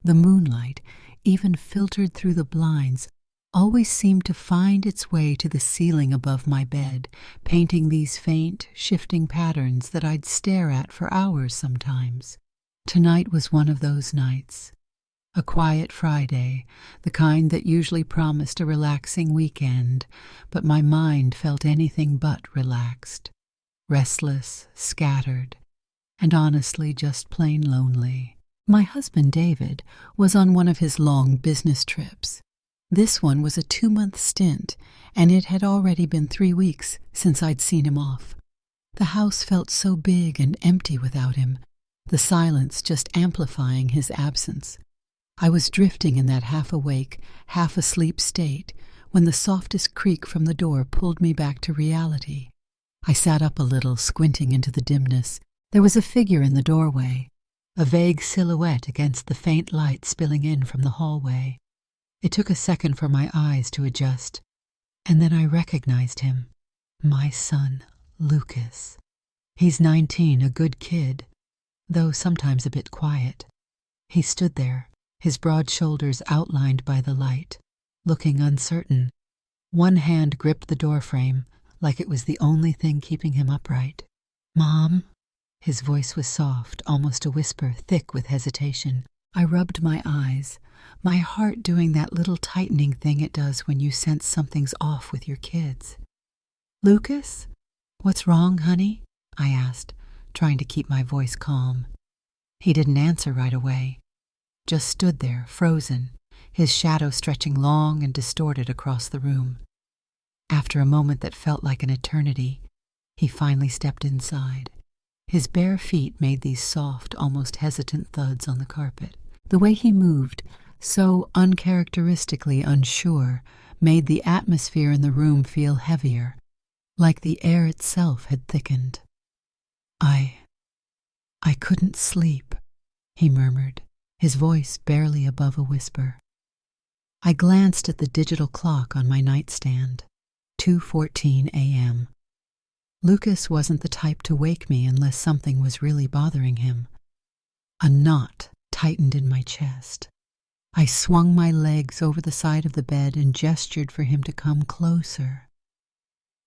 The moonlight, even filtered through the blinds, always seemed to find its way to the ceiling above my bed, painting these faint, shifting patterns that I'd stare at for hours sometimes. Tonight was one of those nights. A quiet Friday, the kind that usually promised a relaxing weekend, but my mind felt anything but relaxed. Restless, scattered, and honestly just plain lonely. My husband, David, was on one of his long business trips. This one was a 2-month stint, and it had already been 3 weeks since I'd seen him off. The house felt so big and empty without him, the silence just amplifying his absence. I was drifting in that half-awake, half-asleep state when the softest creak from the door pulled me back to reality. I sat up a little, squinting into the dimness. There was a figure in the doorway, a vague silhouette against the faint light spilling in from the hallway. It took a second for my eyes to adjust, and then I recognized him. My son, Lucas. He's 19, a good kid, though sometimes a bit quiet. He stood there, his broad shoulders outlined by the light, looking uncertain. One hand gripped the doorframe, like it was the only thing keeping him upright. "Mom?" His voice was soft, almost a whisper, thick with hesitation. I rubbed my eyes, my heart doing that little tightening thing it does when you sense something's off with your kids. "Lucas? What's wrong, honey?" I asked, trying to keep my voice calm. He didn't answer right away. Just stood there, frozen, his shadow stretching long and distorted across the room. After a moment that felt like an eternity, he finally stepped inside. His bare feet made these soft, almost hesitant thuds on the carpet. The way he moved, so uncharacteristically unsure, made the atmosphere in the room feel heavier, like the air itself had thickened. I couldn't sleep," he murmured, his voice barely above a whisper. I glanced at the digital clock on my nightstand. 2:14 a.m. Lucas wasn't the type to wake me unless something was really bothering him. A knot tightened in my chest. I swung my legs over the side of the bed and gestured for him to come closer.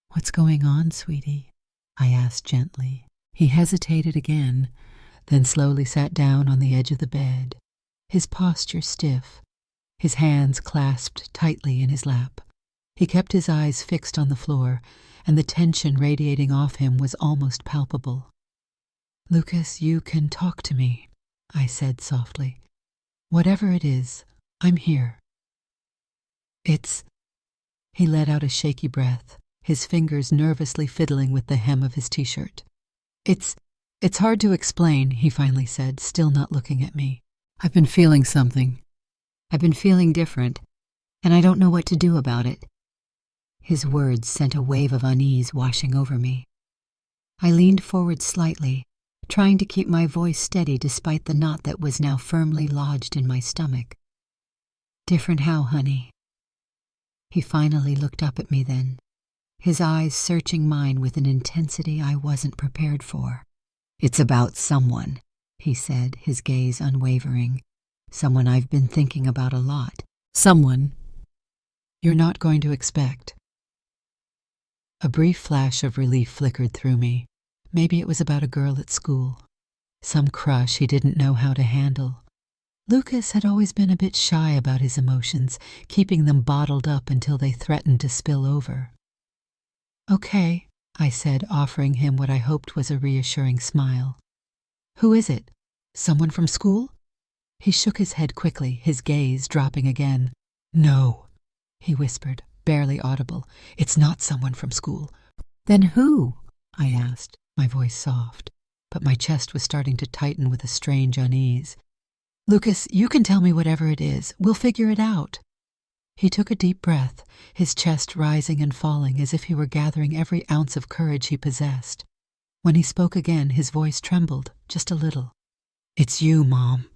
"What's going on, sweetie?" I asked gently. He hesitated again, then slowly sat down on the edge of the bed, his posture stiff, his hands clasped tightly in his lap. He kept his eyes fixed on the floor, and the tension radiating off him was almost palpable. "Lucas, you can talk to me," I said softly. "Whatever it is, I'm here." He let out a shaky breath, his fingers nervously fiddling with the hem of his t-shirt. It's hard to explain," he finally said, still not looking at me. "I've been feeling something. I've been feeling different, and I don't know what to do about it." His words sent a wave of unease washing over me. I leaned forward slightly, trying to keep my voice steady despite the knot that was now firmly lodged in my stomach. "Different how, honey?" He finally looked up at me then, his eyes searching mine with an intensity I wasn't prepared for. "It's about someone," he said, his gaze unwavering. "Someone I've been thinking about a lot. Someone you're not going to expect." A brief flash of relief flickered through me. Maybe it was about a girl at school. Some crush he didn't know how to handle. Lucas had always been a bit shy about his emotions, keeping them bottled up until they threatened to spill over. "Okay," I said, offering him what I hoped was a reassuring smile. "Who is it? Someone from school?" He shook his head quickly, his gaze dropping again. "No," he whispered, barely audible. "It's not someone from school." "Then who?" I asked, my voice soft, but my chest was starting to tighten with a strange unease. "Lucas, you can tell me whatever it is. We'll figure it out." He took a deep breath, his chest rising and falling as if he were gathering every ounce of courage he possessed. When he spoke again, his voice trembled, just a little. "It's you, Mom,"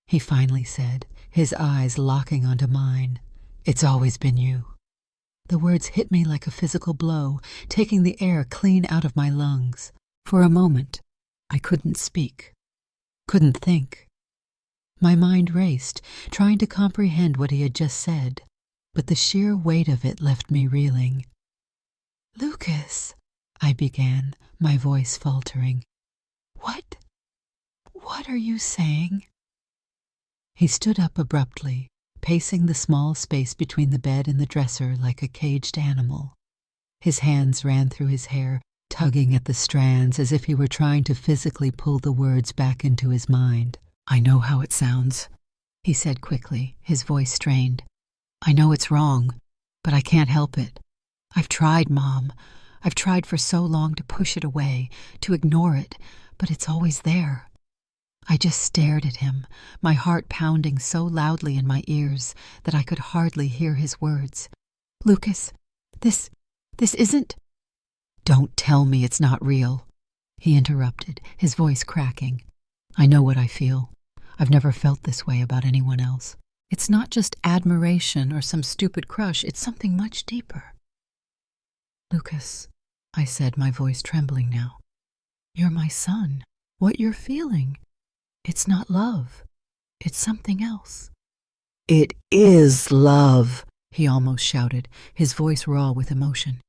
he finally said, his eyes locking onto mine. "It's always been you." The words hit me like a physical blow, taking the air clean out of my lungs. For a moment, I couldn't speak, couldn't think. My mind raced, trying to comprehend what he had just said, but the sheer weight of it left me reeling. "Lucas," I began, my voice faltering. What are you saying?" He stood up abruptly, pacing the small space between the bed and the dresser like a caged animal. His hands ran through his hair, tugging at the strands as if he were trying to physically pull the words back into his mind. "I know how it sounds," he said quickly, his voice strained. "I know it's wrong, but I can't help it. I've tried, Mom. I've tried for so long to push it away, to ignore it, but it's always there." I just stared at him, my heart pounding so loudly in my ears that I could hardly hear his words. "Lucas, this isn't—" "Don't tell me it's not real," he interrupted, his voice cracking. "I know what I feel. I've never felt this way about anyone else. It's not just admiration or some stupid crush, it's something much deeper." "Lucas," I said, my voice trembling now, "you're my son. What you're feeling, it's not love. It's something else." "It is love," he almost shouted, his voice raw with emotion.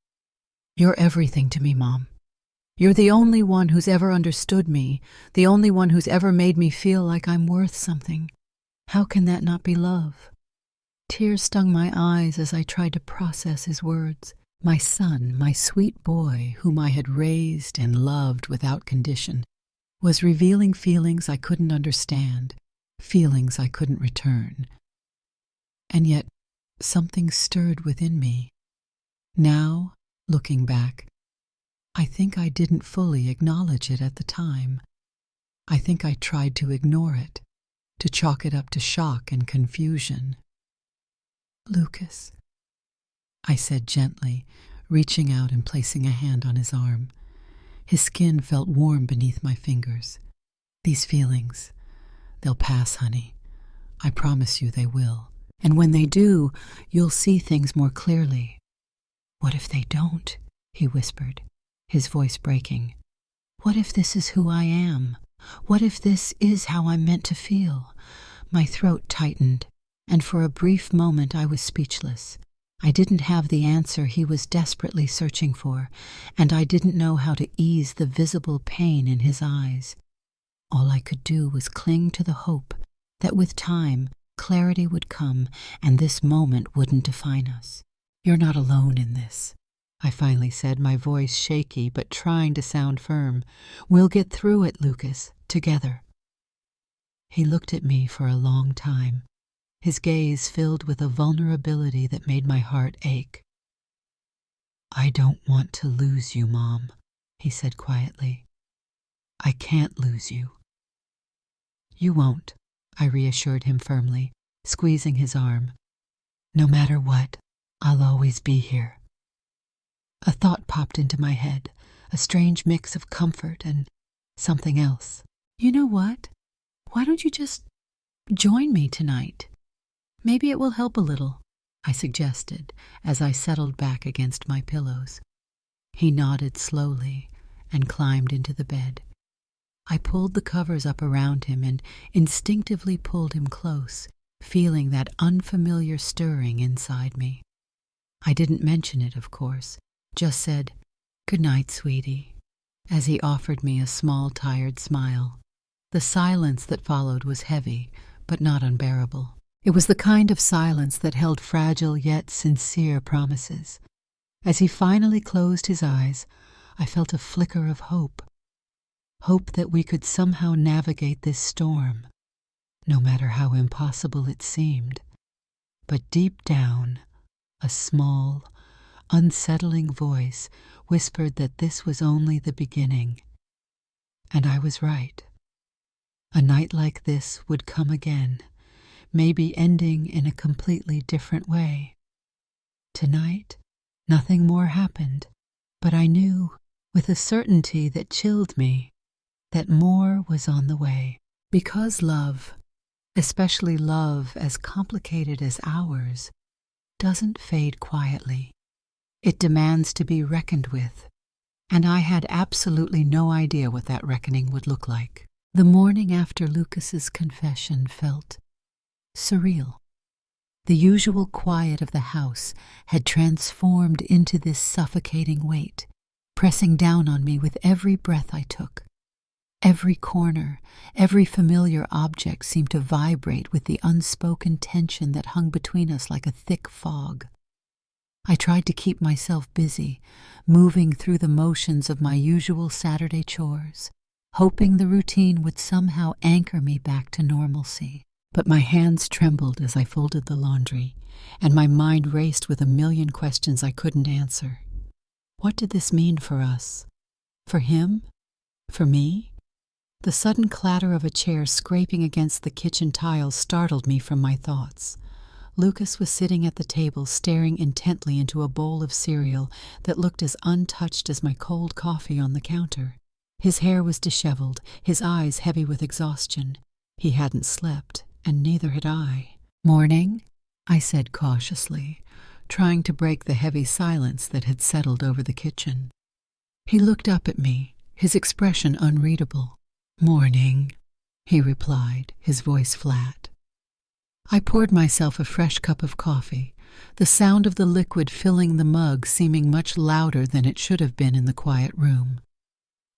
"You're everything to me, Mom. You're the only one who's ever understood me, the only one who's ever made me feel like I'm worth something. How can that not be love?" Tears stung my eyes as I tried to process his words. My son, my sweet boy, whom I had raised and loved without condition, was revealing feelings I couldn't understand, feelings I couldn't return. And yet, something stirred within me. Now, looking back, I think I didn't fully acknowledge it at the time. I think I tried to ignore it, to chalk it up to shock and confusion. "Lucas," I said gently, reaching out and placing a hand on his arm. His skin felt warm beneath my fingers. "These feelings, they'll pass, honey. I promise you they will. And when they do, you'll see things more clearly." "What if they don't?" he whispered, his voice breaking. "What if this is who I am? What if this is how I'm meant to feel?" My throat tightened, and for a brief moment I was speechless. I didn't have the answer he was desperately searching for, and I didn't know how to ease the visible pain in his eyes. All I could do was cling to the hope that with time, clarity would come and this moment wouldn't define us. "You're not alone in this," I finally said, my voice shaky but trying to sound firm. "We'll get through it, Lucas, together." He looked at me for a long time, his gaze filled with a vulnerability that made my heart ache. "I don't want to lose you, Mom," he said quietly. "I can't lose you." "You won't," I reassured him firmly, squeezing his arm. "No matter what, I'll always be here." A thought popped into my head, a strange mix of comfort and something else. "You know what? Why don't you just join me tonight? Maybe it will help a little," I suggested as I settled back against my pillows. He nodded slowly and climbed into the bed. I pulled the covers up around him and instinctively pulled him close, feeling that unfamiliar stirring inside me. I didn't mention it, of course, just said, "Good night, sweetie," as he offered me a small, tired smile. The silence that followed was heavy, but not unbearable. It was the kind of silence that held fragile yet sincere promises. As he finally closed his eyes, I felt a flicker of hope. Hope that we could somehow navigate this storm, no matter how impossible it seemed. But deep down, a small, unsettling voice whispered that this was only the beginning. And I was right. A night like this would come again, maybe ending in a completely different way. Tonight, nothing more happened, but I knew, with a certainty that chilled me, that more was on the way. Because love, especially love as complicated as ours, doesn't fade quietly. It demands to be reckoned with, and I had absolutely no idea what that reckoning would look like. The morning after Lucas's confession felt surreal. The usual quiet of the house had transformed into this suffocating weight, pressing down on me with every breath I took. Every corner, every familiar object seemed to vibrate with the unspoken tension that hung between us like a thick fog. I tried to keep myself busy, moving through the motions of my usual Saturday chores, hoping the routine would somehow anchor me back to normalcy. But my hands trembled as I folded the laundry, and my mind raced with a million questions I couldn't answer. What did this mean for us? For him? For me? The sudden clatter of a chair scraping against the kitchen tiles startled me from my thoughts. Lucas was sitting at the table, staring intently into a bowl of cereal that looked as untouched as my cold coffee on the counter. His hair was disheveled, his eyes heavy with exhaustion. He hadn't slept, and neither had I. "Morning," I said cautiously, trying to break the heavy silence that had settled over the kitchen. He looked up at me, his expression unreadable. "Morning," he replied, his voice flat. I poured myself a fresh cup of coffee, the sound of the liquid filling the mug seeming much louder than it should have been in the quiet room.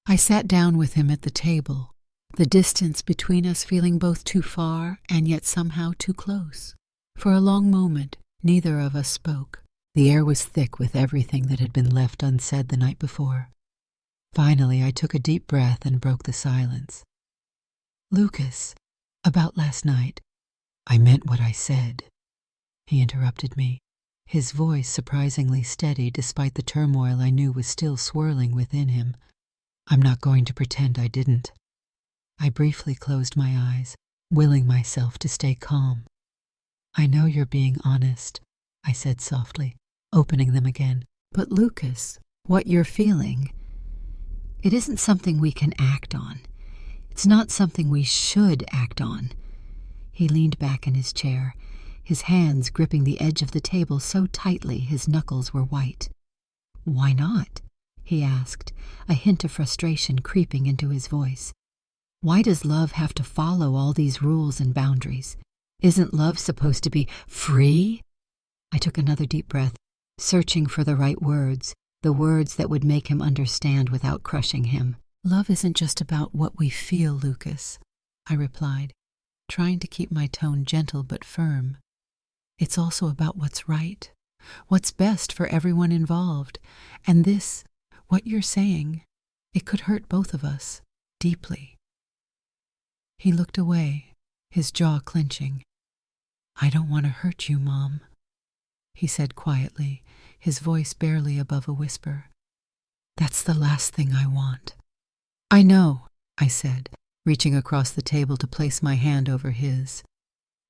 I sat down with him at the table, the distance between us feeling both too far and yet somehow too close. For a long moment, neither of us spoke. The air was thick with everything that had been left unsaid the night before. Finally, I took a deep breath and broke the silence. "Lucas, about last night, I meant what I said," he interrupted me, his voice surprisingly steady despite the turmoil I knew was still swirling within him. "I'm not going to pretend I didn't." I briefly closed my eyes, willing myself to stay calm. "I know you're being honest," I said softly, opening them again. "But Lucas, what you're feeling, it isn't something we can act on. It's not something we should act on." He leaned back in his chair, his hands gripping the edge of the table so tightly his knuckles were white. "Why not?" he asked, a hint of frustration creeping into his voice. "Why does love have to follow all these rules and boundaries? Isn't love supposed to be free?" I took another deep breath, searching for the right words, the words that would make him understand without crushing him. "Love isn't just about what we feel, Lucas," I replied, trying to keep my tone gentle but firm. "It's also about what's right, what's best for everyone involved. And this, what you're saying, it could hurt both of us, deeply." He looked away, his jaw clenching. "I don't want to hurt you, Mom," he said quietly, his voice barely above a whisper. "That's the last thing I want." "I know," I said, reaching across the table to place my hand over his.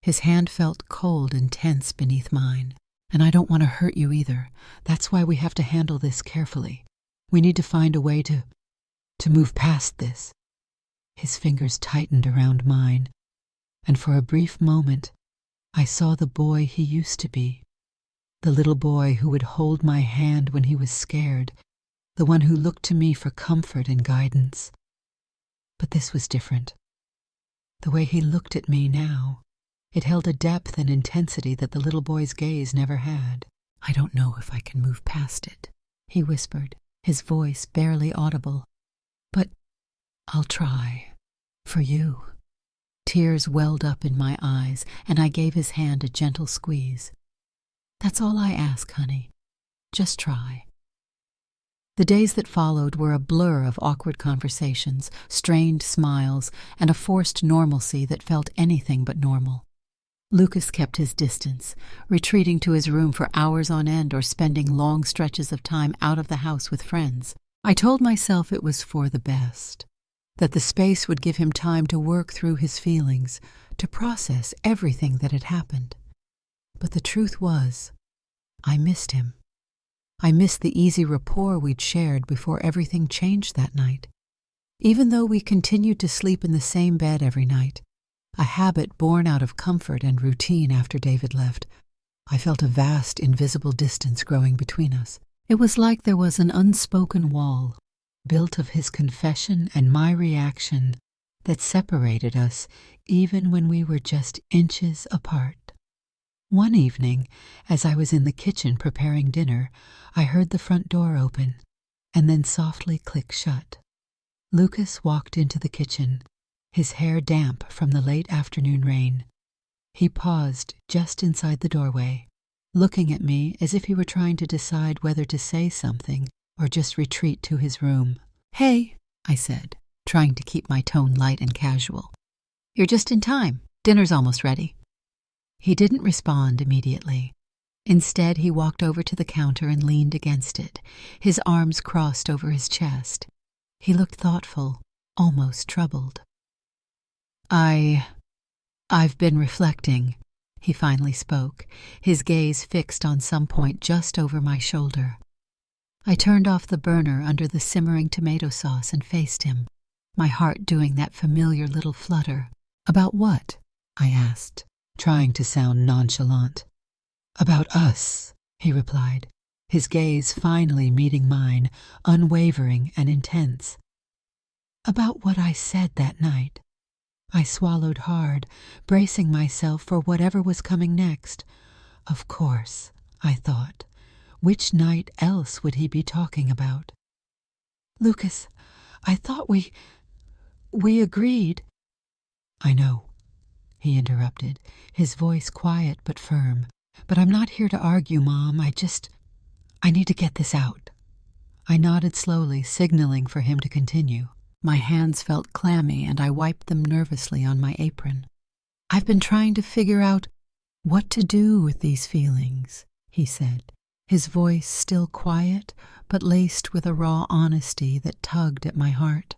His hand felt cold and tense beneath mine. "And I don't want to hurt you either. That's why we have to handle this carefully. We need to find a way to move past this." His fingers tightened around mine, and for a brief moment, I saw the boy he used to be. The little boy who would hold my hand when he was scared, the one who looked to me for comfort and guidance. But this was different. The way he looked at me now, it held a depth and intensity that the little boy's gaze never had. "I don't know if I can move past it," he whispered, his voice barely audible. "But I'll try. For you." Tears welled up in my eyes, and I gave his hand a gentle squeeze. "That's all I ask, honey. Just try." The days that followed were a blur of awkward conversations, strained smiles, and a forced normalcy that felt anything but normal. Lucas kept his distance, retreating to his room for hours on end or spending long stretches of time out of the house with friends. I told myself it was for the best, that the space would give him time to work through his feelings, to process everything that had happened. But the truth was, I missed him. I missed the easy rapport we'd shared before everything changed that night. Even though we continued to sleep in the same bed every night, a habit born out of comfort and routine after David left, I felt a vast, invisible distance growing between us. It was like there was an unspoken wall, built of his confession and my reaction, that separated us even when we were just inches apart. One evening, as I was in the kitchen preparing dinner, I heard the front door open and then softly click shut. Lucas walked into the kitchen, his hair damp from the late afternoon rain. He paused just inside the doorway, looking at me as if he were trying to decide whether to say something or just retreat to his room. "Hey," I said, trying to keep my tone light and casual. "You're just in time. Dinner's almost ready." He didn't respond immediately. Instead, he walked over to the counter and leaned against it, his arms crossed over his chest. He looked thoughtful, almost troubled. I've been reflecting," he finally spoke, his gaze fixed on some point just over my shoulder. I turned off the burner under the simmering tomato sauce and faced him, my heart doing that familiar little flutter. "About what?" I asked, trying to sound nonchalant. "About us," he replied, his gaze finally meeting mine, unwavering and intense. "About what I said that night." I swallowed hard, bracing myself for whatever was coming next. Of course, I thought. Which night else would he be talking about? "Lucas, I thought we agreed." "I know," he interrupted, his voice quiet but firm. "But I'm not here to argue, Mom. I need to get this out." I nodded slowly, signaling for him to continue. My hands felt clammy, and I wiped them nervously on my apron. "I've been trying to figure out what to do with these feelings," he said, his voice still quiet, but laced with a raw honesty that tugged at my heart.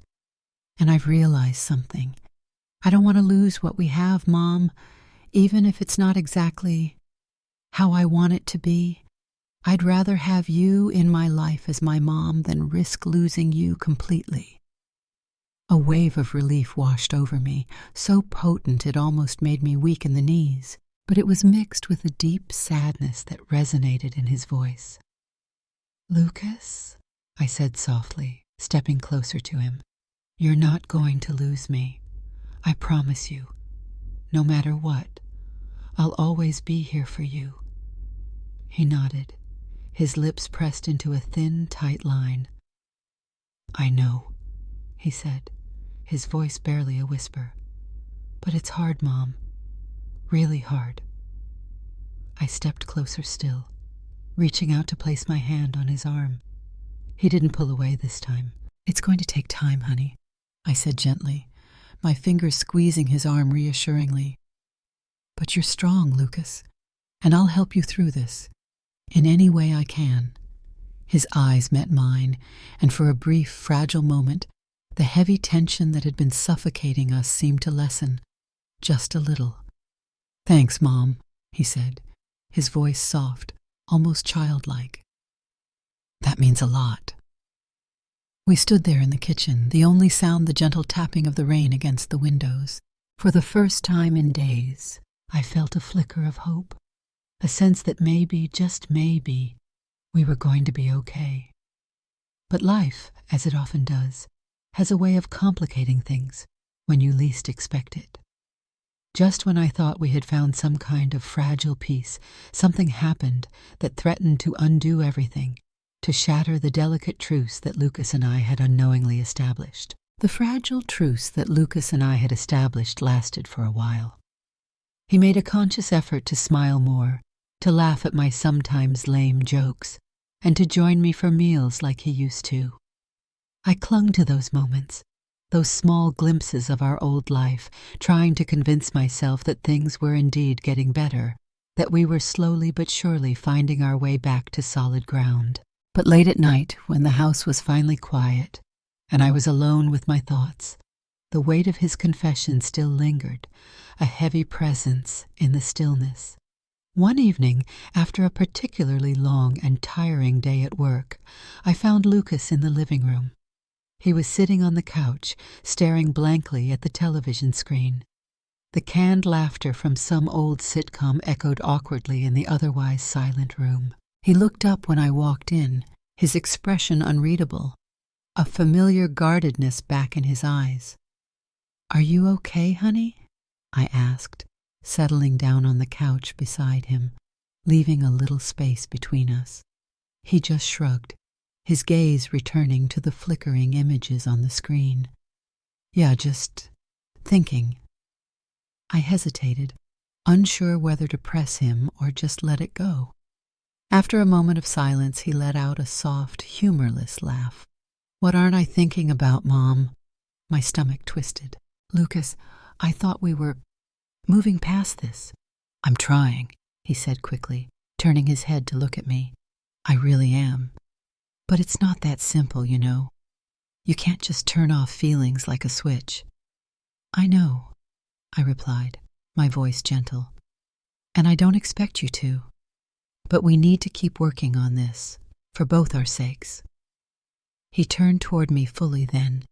"And I've realized something. I don't want to lose what we have, Mom, even if it's not exactly how I want it to be. I'd rather have you in my life as my mom than risk losing you completely." A wave of relief washed over me, so potent it almost made me weak in the knees, but it was mixed with a deep sadness that resonated in his voice. "Lucas," I said softly, stepping closer to him, "you're not going to lose me. I promise you. No matter what, I'll always be here for you." He nodded, his lips pressed into a thin, tight line. "I know," he said, his voice barely a whisper. "But it's hard, Mom. Really hard." I stepped closer still, reaching out to place my hand on his arm. He didn't pull away this time. "It's going to take time, honey," I said gently, my fingers squeezing his arm reassuringly. "But you're strong, Lucas, and I'll help you through this, in any way I can." His eyes met mine, and for a brief, fragile moment, the heavy tension that had been suffocating us seemed to lessen, just a little. "Thanks, Mom," he said, his voice soft, almost childlike. "That means a lot." We stood there in the kitchen, the only sound the gentle tapping of the rain against the windows. For the first time in days, I felt a flicker of hope, a sense that maybe, just maybe, we were going to be okay. But life, as it often does, has a way of complicating things when you least expect it. Just when I thought we had found some kind of fragile peace, something happened that threatened to undo everything, to shatter the delicate truce that Lucas and I had unknowingly established. The fragile truce that Lucas and I had established lasted for a while. He made a conscious effort to smile more, to laugh at my sometimes lame jokes, and to join me for meals like he used to. I clung to those moments, those small glimpses of our old life, trying to convince myself that things were indeed getting better, that we were slowly but surely finding our way back to solid ground. But late at night, when the house was finally quiet, and I was alone with my thoughts, the weight of his confession still lingered, a heavy presence in the stillness. One evening, after a particularly long and tiring day at work, I found Lucas in the living room. He was sitting on the couch, staring blankly at the television screen. The canned laughter from some old sitcom echoed awkwardly in the otherwise silent room. He looked up when I walked in, his expression unreadable, a familiar guardedness back in his eyes. "Are you okay, honey?" I asked, settling down on the couch beside him, leaving a little space between us. He just shrugged, his gaze returning to the flickering images on the screen. "Yeah, just thinking." I hesitated, unsure whether to press him or just let it go. After a moment of silence, he let out a soft, humorless laugh. "What aren't I thinking about, Mom?" My stomach twisted. "Lucas, I thought we were moving past this." "I'm trying," he said quickly, turning his head to look at me. "I really am. But it's not that simple, you know. You can't just turn off feelings like a switch." "I know," I replied, my voice gentle. "And I don't expect you to. But we need to keep working on this, for both our sakes." He turned toward me fully then,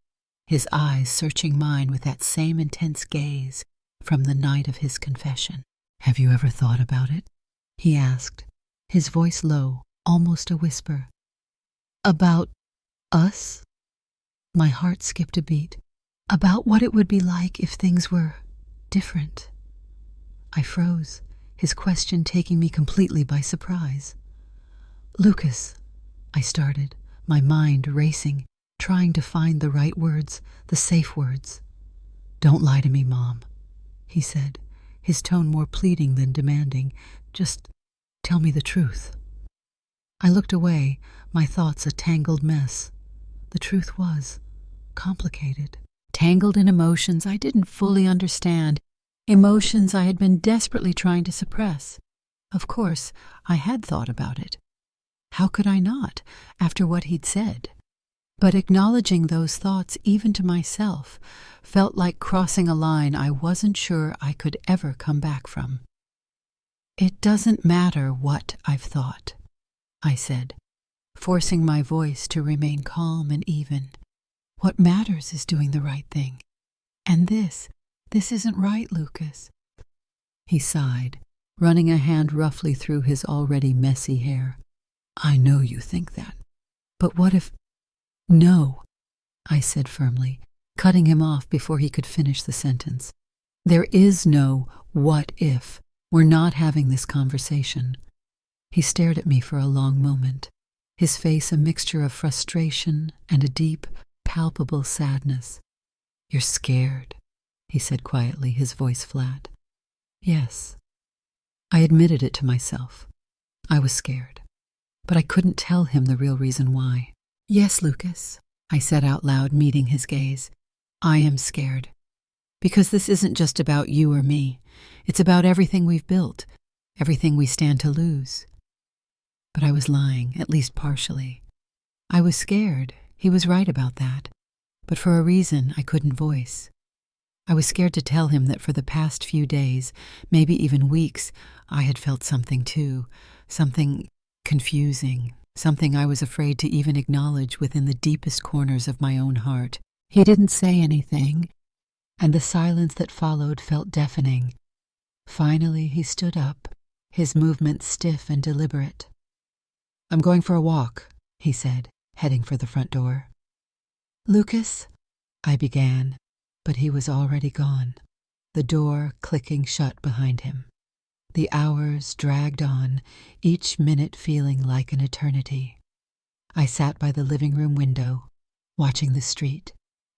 his eyes searching mine with that same intense gaze from the night of his confession. "Have you ever thought about it?" he asked, his voice low, almost a whisper. "About us?" My heart skipped a beat. "About what it would be like if things were different." I froze, his question taking me completely by surprise. "Lucas," I started, my mind racing, trying to find the right words, the safe words. "Don't lie to me, Mom," he said, his tone more pleading than demanding. "Just tell me the truth." I looked away, my thoughts a tangled mess. The truth was complicated, tangled in emotions I didn't fully understand, emotions I had been desperately trying to suppress. Of course, I had thought about it. How could I not, after what he'd said? But acknowledging those thoughts, even to myself, felt like crossing a line I wasn't sure I could ever come back from. "It doesn't matter what I've thought," I said, forcing my voice to remain calm and even. "What matters is doing the right thing. And this isn't right, Lucas." He sighed, running a hand roughly through his already messy hair. "I know you think that. But what if—" "No," I said firmly, cutting him off before he could finish the sentence. "There is no what if. We're not having this conversation." He stared at me for a long moment, his face a mixture of frustration and a deep, palpable sadness. "You're scared," he said quietly, his voice flat. "Yes." I admitted it to myself. I was scared, but I couldn't tell him the real reason why. "Yes, Lucas," I said out loud, meeting his gaze. "I am scared. Because this isn't just about you or me. It's about everything we've built, everything we stand to lose." But I was lying, at least partially. I was scared. He was right about that. But for a reason I couldn't voice. I was scared to tell him that for the past few days, maybe even weeks, I had felt something too. Something confusing. Something I was afraid to even acknowledge within the deepest corners of my own heart. He didn't say anything, and the silence that followed felt deafening. Finally, he stood up, his movements stiff and deliberate. "I'm going for a walk," he said, heading for the front door. "Lucas," I began, but he was already gone, the door clicking shut behind him. The hours dragged on, each minute feeling like an eternity. I sat by the living room window, watching the street,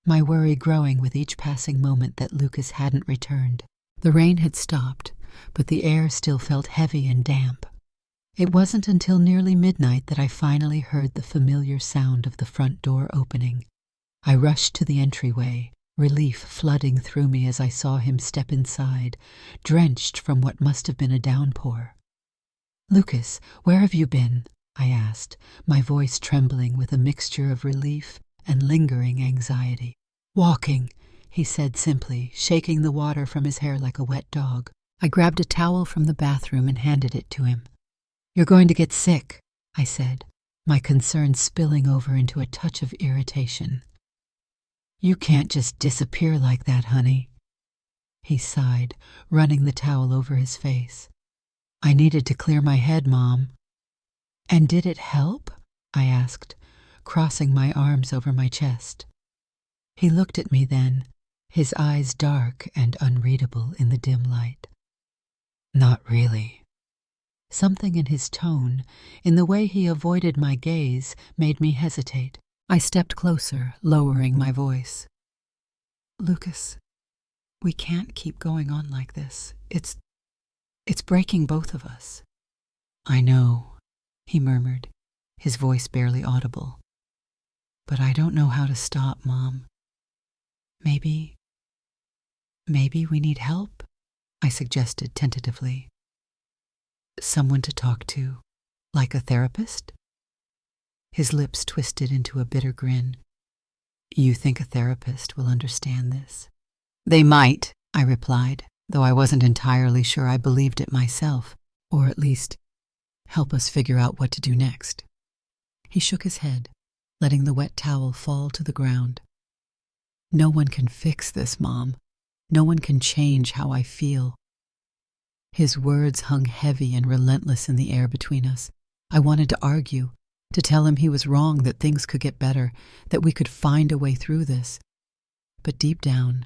my worry growing with each passing moment that Lucas hadn't returned. The rain had stopped, but the air still felt heavy and damp. It wasn't until nearly midnight that I finally heard the familiar sound of the front door opening. I rushed to the entryway, relief flooding through me as I saw him step inside, drenched from what must have been a downpour. "Lucas, where have you been?" I asked, my voice trembling with a mixture of relief and lingering anxiety. "Walking," he said simply, shaking the water from his hair like a wet dog. I grabbed a towel from the bathroom and handed it to him. "You're going to get sick," I said, my concern spilling over into a touch of irritation. "You can't just disappear like that, honey." He sighed, running the towel over his face. "I needed to clear my head, Mom." "And did it help?" I asked, crossing my arms over my chest. He looked at me then, his eyes dark and unreadable in the dim light. Not really. Something in his tone, in the way he avoided my gaze, made me hesitate. I stepped closer, lowering my voice. Lucas, we can't keep going on like this. It's breaking both of us. I know, he murmured, his voice barely audible. But I don't know how to stop, Mom. Maybe we need help, I suggested tentatively. Someone to talk to, like a therapist? His lips twisted into a bitter grin. You think a therapist will understand this? They might, I replied, though I wasn't entirely sure I believed it myself, or at least help us figure out what to do next. He shook his head, letting the wet towel fall to the ground. No one can fix this, Mom. No one can change how I feel. His words hung heavy and relentless in the air between us. I wanted to argue, to tell him he was wrong, that things could get better, that we could find a way through this. But deep down,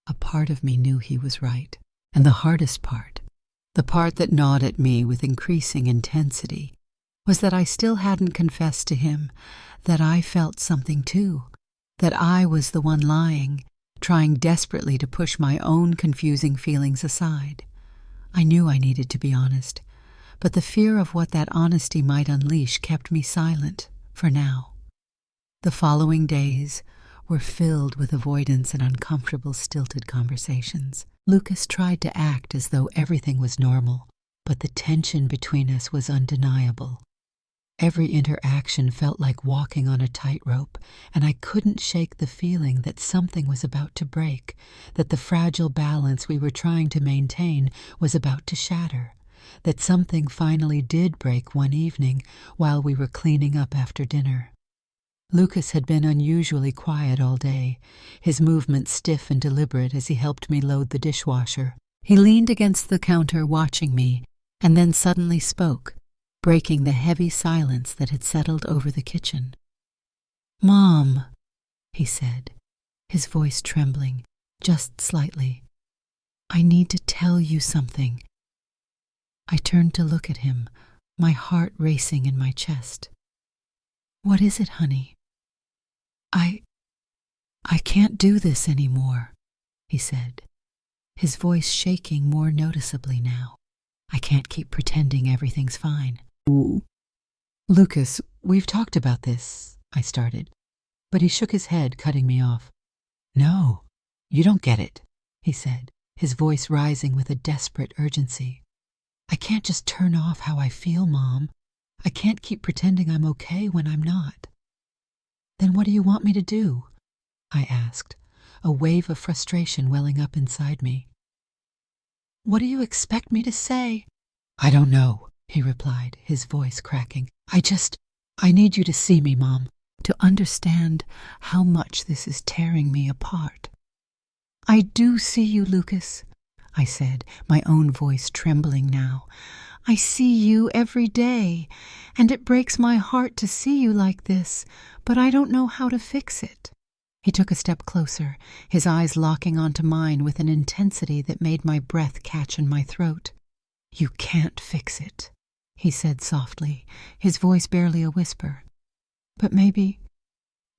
a part of me knew he was right. And the hardest part, the part that gnawed at me with increasing intensity, was that I still hadn't confessed to him that I felt something too, that I was the one lying, trying desperately to push my own confusing feelings aside. I knew I needed to be honest, but the fear of what that honesty might unleash kept me silent, for now. The following days were filled with avoidance and uncomfortable, stilted conversations. Lucas tried to act as though everything was normal, but the tension between us was undeniable. Every interaction felt like walking on a tightrope, and I couldn't shake the feeling that something was about to break, that the fragile balance we were trying to maintain was about to shatter, that something finally did break one evening while we were cleaning up after dinner. Lucas had been unusually quiet all day, his movements stiff and deliberate as he helped me load the dishwasher. He leaned against the counter watching me, and then suddenly spoke, breaking the heavy silence that had settled over the kitchen. "Mom," he said, his voice trembling, just slightly. "I need to tell you something." I turned to look at him, my heart racing in my chest. "What is it, honey?" I can't do this anymore," he said, his voice shaking more noticeably now. "I can't keep pretending everything's fine." "Ooh. Lucas, we've talked about this," I started, but he shook his head, cutting me off. "No, you don't get it," he said, his voice rising with a desperate urgency. "I can't just turn off how I feel, Mom. I can't keep pretending I'm okay when I'm not." "Then what do you want me to do?" I asked, a wave of frustration welling up inside me. "What do you expect me to say?" "I don't know," he replied, his voice cracking. I need you to see me, Mom, to understand how much this is tearing me apart." "I do see you, Lucas," I said, my own voice trembling now. "I see you every day, and it breaks my heart to see you like this, but I don't know how to fix it." He took a step closer, his eyes locking onto mine with an intensity that made my breath catch in my throat. "You can't fix it," he said softly, his voice barely a whisper. "But maybe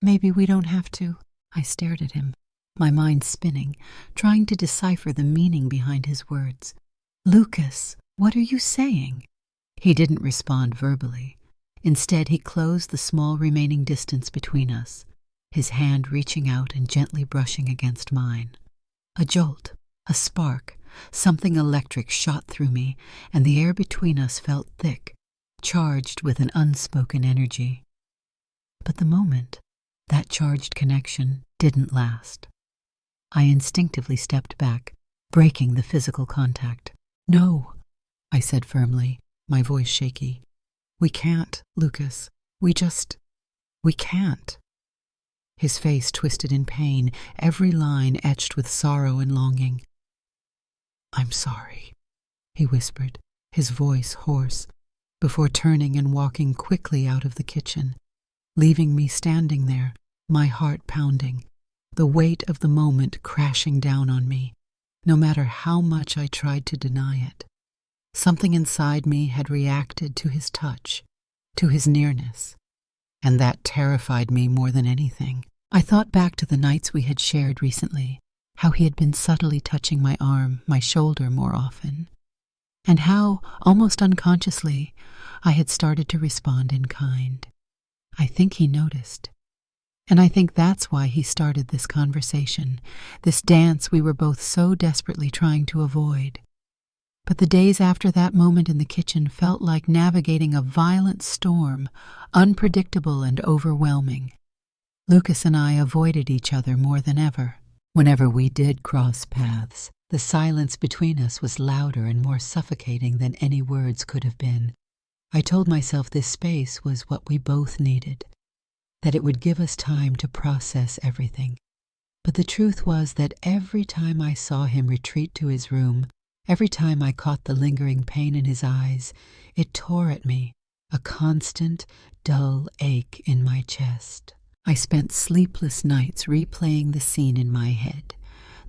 we don't have to." I stared at him, my mind spinning, trying to decipher the meaning behind his words. "Lucas, what are you saying?" He didn't respond verbally. Instead, he closed the small remaining distance between us, his hand reaching out and gently brushing against mine. A jolt, a spark, something electric shot through me, and the air between us felt thick, charged with an unspoken energy. But the moment, that charged connection, didn't last. I instinctively stepped back, breaking the physical contact. "No," I said firmly, my voice shaky. "We can't, Lucas. We can't." His face twisted in pain, every line etched with sorrow and longing. "I'm sorry," he whispered, his voice hoarse, before turning and walking quickly out of the kitchen, leaving me standing there, my heart pounding, the weight of the moment crashing down on me, no matter how much I tried to deny it. Something inside me had reacted to his touch, to his nearness, and that terrified me more than anything. I thought back to the nights we had shared recently, how he had been subtly touching my arm, my shoulder more often, and how, almost unconsciously, I had started to respond in kind. I think he noticed. And I think that's why he started this conversation, this dance we were both so desperately trying to avoid. But the days after that moment in the kitchen felt like navigating a violent storm, unpredictable and overwhelming. Lucas and I avoided each other more than ever. Whenever we did cross paths, the silence between us was louder and more suffocating than any words could have been. I told myself this space was what we both needed, that it would give us time to process everything. But the truth was that every time I saw him retreat to his room, every time I caught the lingering pain in his eyes, it tore at me, a constant, dull ache in my chest. I spent sleepless nights replaying the scene in my head,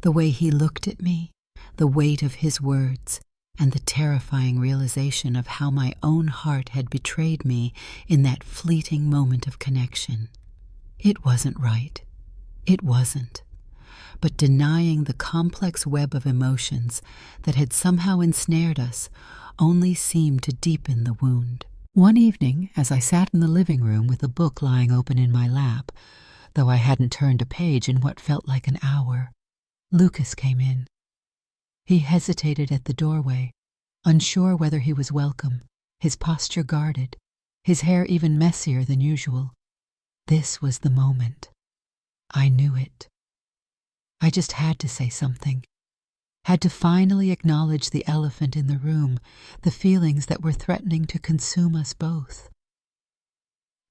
the way he looked at me, the weight of his words, and the terrifying realization of how my own heart had betrayed me in that fleeting moment of connection. It wasn't right. It wasn't. But denying the complex web of emotions that had somehow ensnared us only seemed to deepen the wound. One evening, as I sat in the living room with a book lying open in my lap, though I hadn't turned a page in what felt like an hour, Lucas came in. He hesitated at the doorway, unsure whether he was welcome, his posture guarded, his hair even messier than usual. This was the moment. I knew it. I just had to say something. Had to finally acknowledge the elephant in the room, the feelings that were threatening to consume us both.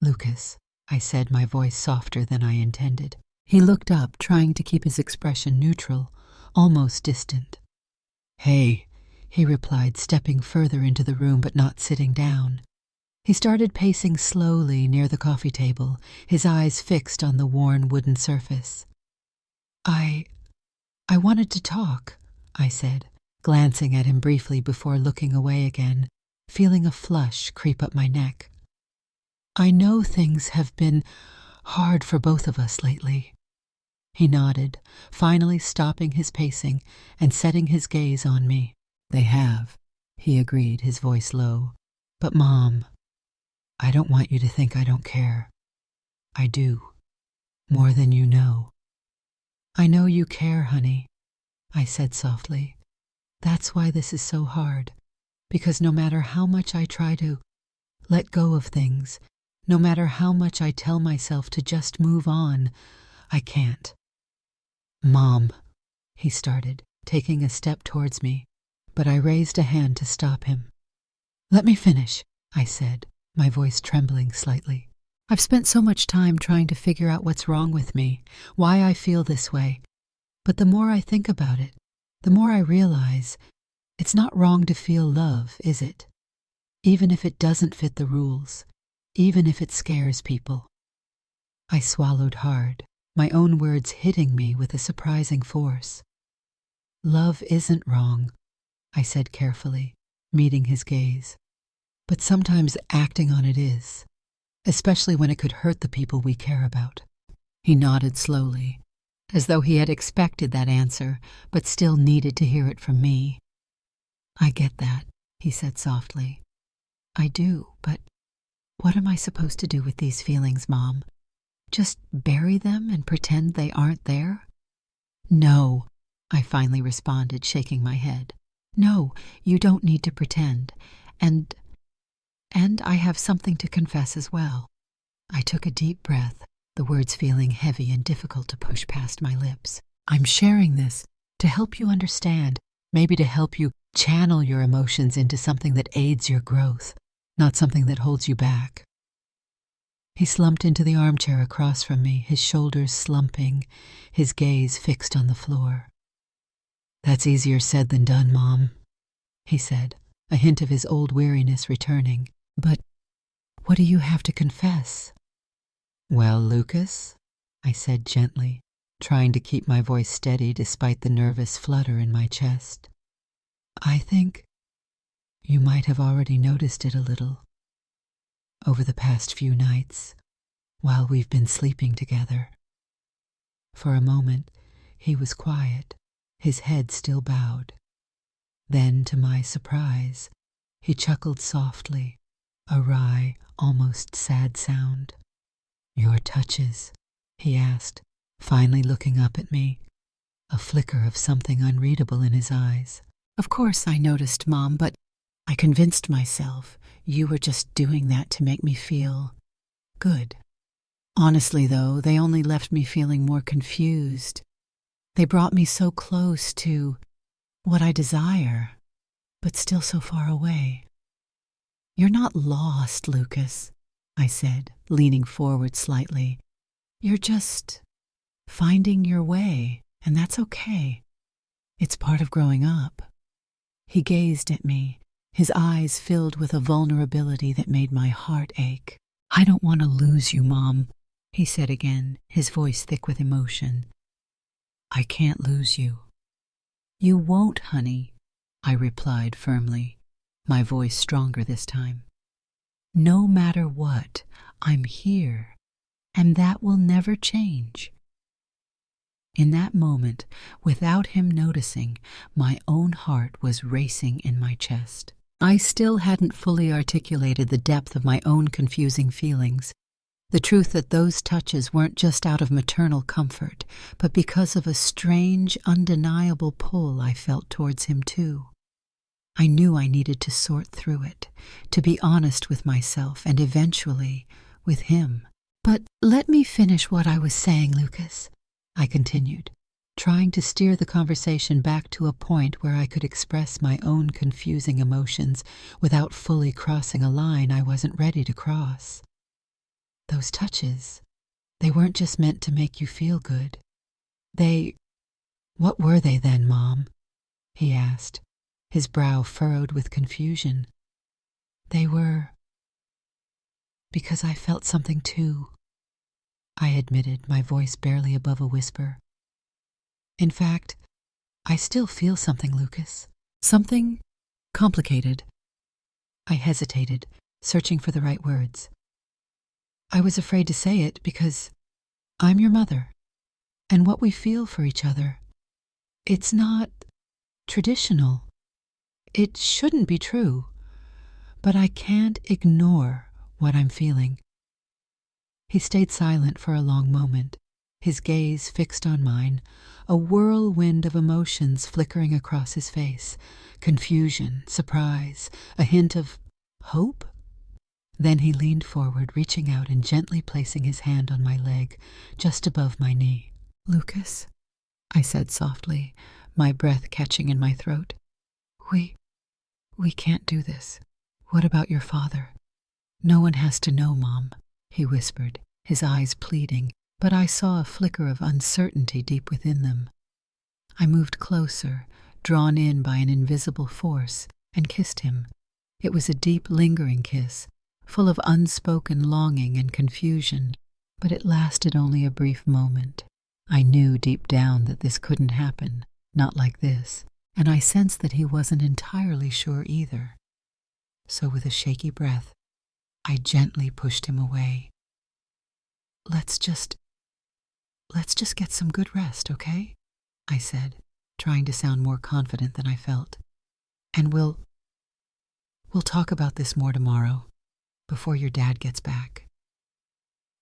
"Lucas," I said, my voice softer than I intended. He looked up, trying to keep his expression neutral, almost distant. "Hey," he replied, stepping further into the room but not sitting down. He started pacing slowly near the coffee table, his eyes fixed on the worn wooden surface. I wanted to talk," I said, glancing at him briefly before looking away again, feeling a flush creep up my neck. "I know things have been hard for both of us lately." He nodded, finally stopping his pacing and setting his gaze on me. "They have," he agreed, his voice low. "But Mom, I don't want you to think I don't care. I do, more than you know." "I know you care, honey," I said softly. "That's why this is so hard, because no matter how much I try to let go of things, no matter how much I tell myself to just move on, I can't." "Mom," he started, taking a step towards me, but I raised a hand to stop him. "Let me finish," I said, my voice trembling slightly. "I've spent so much time trying to figure out what's wrong with me, why I feel this way. But the more I think about it, the more I realize it's not wrong to feel love, is it? Even if it doesn't fit the rules, even if it scares people." I swallowed hard, my own words hitting me with a surprising force. "Love isn't wrong," I said carefully, meeting his gaze. "But sometimes acting on it is, especially when it could hurt the people we care about." He nodded slowly, as though he had expected that answer, but still needed to hear it from me. "I get that," he said softly. "I do, but what am I supposed to do with these feelings, Mom? Just bury them and pretend they aren't there?" "No," I finally responded, shaking my head. "No, you don't need to pretend. And I have something to confess as well." I took a deep breath, the words feeling heavy and difficult to push past my lips. "I'm sharing this to help you understand, maybe to help you channel your emotions into something that aids your growth, not something that holds you back." He slumped into the armchair across from me, his shoulders slumping, his gaze fixed on the floor. "That's easier said than done, Mom," he said, a hint of his old weariness returning. "But what do you have to confess?" "Well, Lucas," I said gently, trying to keep my voice steady despite the nervous flutter in my chest. I think you might have already noticed it a little over the past few nights while we've been sleeping together. For a moment, he was quiet, his head still bowed. Then, to my surprise, he chuckled softly, a wry, almost sad sound. "Your touches?" he asked, finally looking up at me, a flicker of something unreadable in his eyes. "Of course I noticed, Mom, but I convinced myself you were just doing that to make me feel good. Honestly, though, they only left me feeling more confused. They brought me so close to what I desire, but still so far away." "You're not lost, Lucas," I said, leaning forward slightly. "You're just finding your way, and that's okay. It's part of growing up." He gazed at me, his eyes filled with a vulnerability that made my heart ache. "I don't want to lose you, Mom," he said again, his voice thick with emotion. "I can't lose you." "You won't, honey," I replied firmly, my voice stronger this time. "No matter what, I'm here, and that will never change." In that moment, without him noticing, my own heart was racing in my chest. I still hadn't fully articulated the depth of my own confusing feelings, the truth that those touches weren't just out of maternal comfort, but because of a strange, undeniable pull I felt towards him too. I knew I needed to sort through it, to be honest with myself and eventually with him. "But let me finish what I was saying, Lucas," I continued, trying to steer the conversation back to a point where I could express my own confusing emotions without fully crossing a line I wasn't ready to cross. "Those touches, they weren't just meant to make you feel good. What were they then, Mom?" he asked, his brow furrowed with confusion. "They were because I felt something too," I admitted, my voice barely above a whisper. "In fact, I still feel something, Lucas. Something complicated." I hesitated, searching for the right words. "I was afraid to say it because I'm your mother, and what we feel for each other, it's not traditional. It shouldn't be true, but I can't ignore what I'm feeling." He stayed silent for a long moment, his gaze fixed on mine, a whirlwind of emotions flickering across his face, confusion, surprise, a hint of hope. Then he leaned forward, reaching out and gently placing his hand on my leg, just above my knee. "Lucas," I said softly, my breath catching in my throat. We can't do this. What about your father?" "No one has to know, Mom," he whispered, his eyes pleading, but I saw a flicker of uncertainty deep within them. I moved closer, drawn in by an invisible force, and kissed him. It was a deep, lingering kiss, full of unspoken longing and confusion, but it lasted only a brief moment. I knew deep down that this couldn't happen, not like this, and I sensed that he wasn't entirely sure either. So with a shaky breath, I gently pushed him away. Let's just get some good rest, okay?" I said, trying to sound more confident than I felt. "And we'll talk about this more tomorrow, before your dad gets back."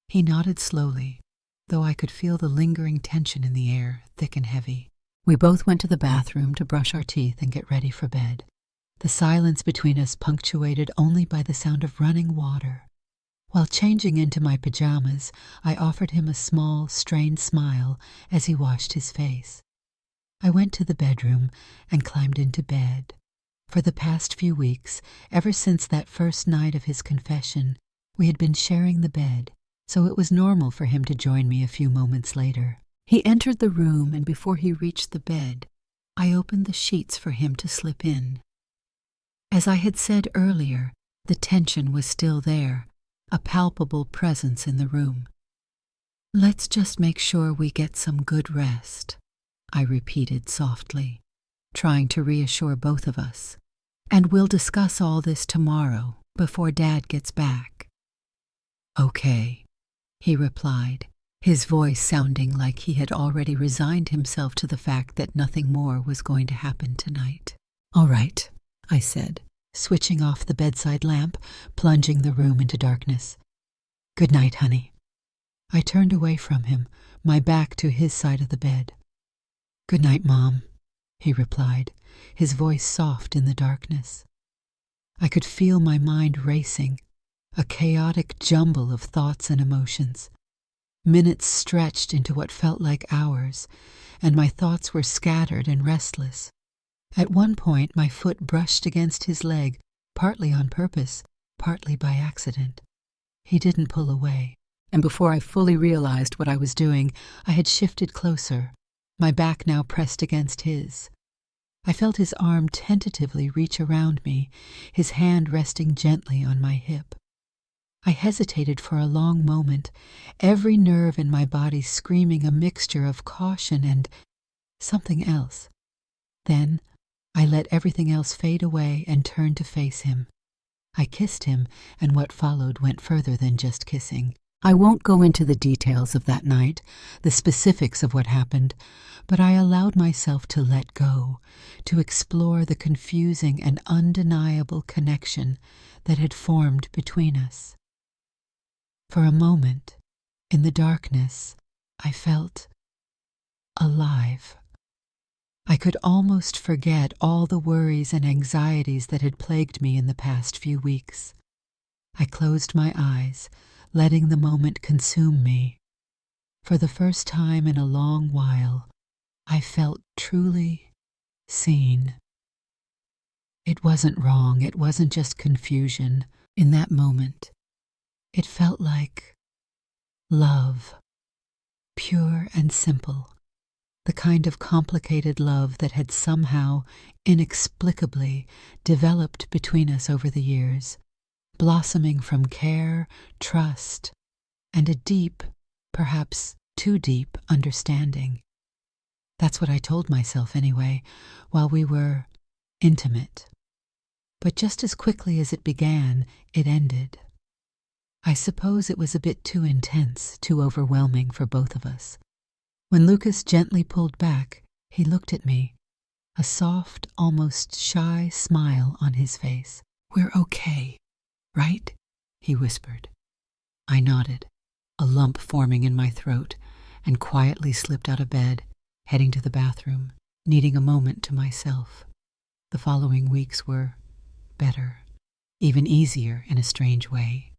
He nodded slowly, though I could feel the lingering tension in the air, thick and heavy. We both went to the bathroom to brush our teeth and get ready for bed, the silence between us punctuated only by the sound of running water. While changing into my pajamas, I offered him a small, strained smile as he washed his face. I went to the bedroom and climbed into bed. For the past few weeks, ever since that first night of his confession, we had been sharing the bed, so it was normal for him to join me a few moments later. He entered the room, and before he reached the bed, I opened the sheets for him to slip in. As I had said earlier, the tension was still there, a palpable presence in the room. Let's just make sure we get some good rest, I repeated softly, trying to reassure both of us. And we'll discuss all this tomorrow, before Dad gets back. Okay, he replied, his voice sounding like he had already resigned himself to the fact that nothing more was going to happen tonight. All right, I said, switching off the bedside lamp, plunging the room into darkness. Good night, honey. I turned away from him, my back to his side of the bed. Good night, Mom, he replied, his voice soft in the darkness. I could feel my mind racing, a chaotic jumble of thoughts and emotions. Minutes stretched into what felt like hours, and my thoughts were scattered and restless. At one point, my foot brushed against his leg, partly on purpose, partly by accident. He didn't pull away, and before I fully realized what I was doing, I had shifted closer, my back now pressed against his. I felt his arm tentatively reach around me, his hand resting gently on my hip. I hesitated for a long moment, every nerve in my body screaming a mixture of caution and something else. Then I let everything else fade away and turned to face him. I kissed him, and what followed went further than just kissing. I won't go into the details of that night, the specifics of what happened, but I allowed myself to let go, to explore the confusing and undeniable connection that had formed between us. For a moment, in the darkness, I felt alive. I could almost forget all the worries and anxieties that had plagued me in the past few weeks. I closed my eyes, letting the moment consume me. For the first time in a long while, I felt truly seen. It wasn't wrong, it wasn't just confusion. In that moment, it felt like love, pure and simple, the kind of complicated love that had somehow, inexplicably, developed between us over the years, blossoming from care, trust, and a deep, perhaps too deep, understanding. That's what I told myself anyway, while we were intimate. But just as quickly as it began, it ended. I suppose it was a bit too intense, too overwhelming for both of us. When Lucas gently pulled back, he looked at me, a soft, almost shy smile on his face. We're okay, right? He whispered. I nodded, a lump forming in my throat, and quietly slipped out of bed, heading to the bathroom, needing a moment to myself. The following weeks were better, even easier in a strange way.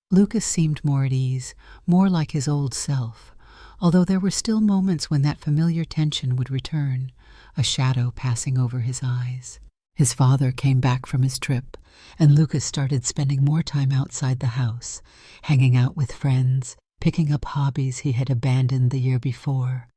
Lucas seemed more at ease, more like his old self, although there were still moments when that familiar tension would return, a shadow passing over his eyes. His father came back from his trip, and Lucas started spending more time outside the house, hanging out with friends, picking up hobbies he had abandoned the year before.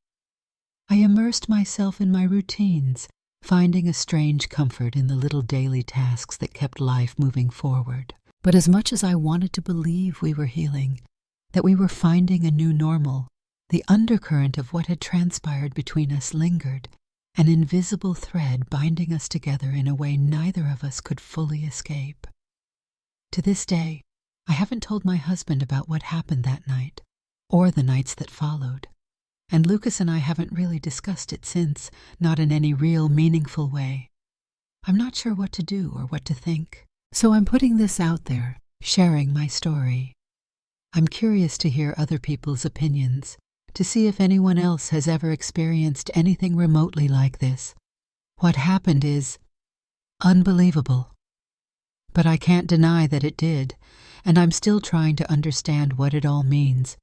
I immersed myself in my routines, finding a strange comfort in the little daily tasks that kept life moving forward. But as much as I wanted to believe we were healing, that we were finding a new normal, the undercurrent of what had transpired between us lingered, an invisible thread binding us together in a way neither of us could fully escape. To this day, I haven't told my husband about what happened that night, or the nights that followed, and Lucas and I haven't really discussed it since, not in any real, meaningful way. I'm not sure what to do or what to think. So I'm putting this out there, sharing my story. I'm curious to hear other people's opinions, to see if anyone else has ever experienced anything remotely like this. What happened is unbelievable. But I can't deny that it did, and I'm still trying to understand what it all means,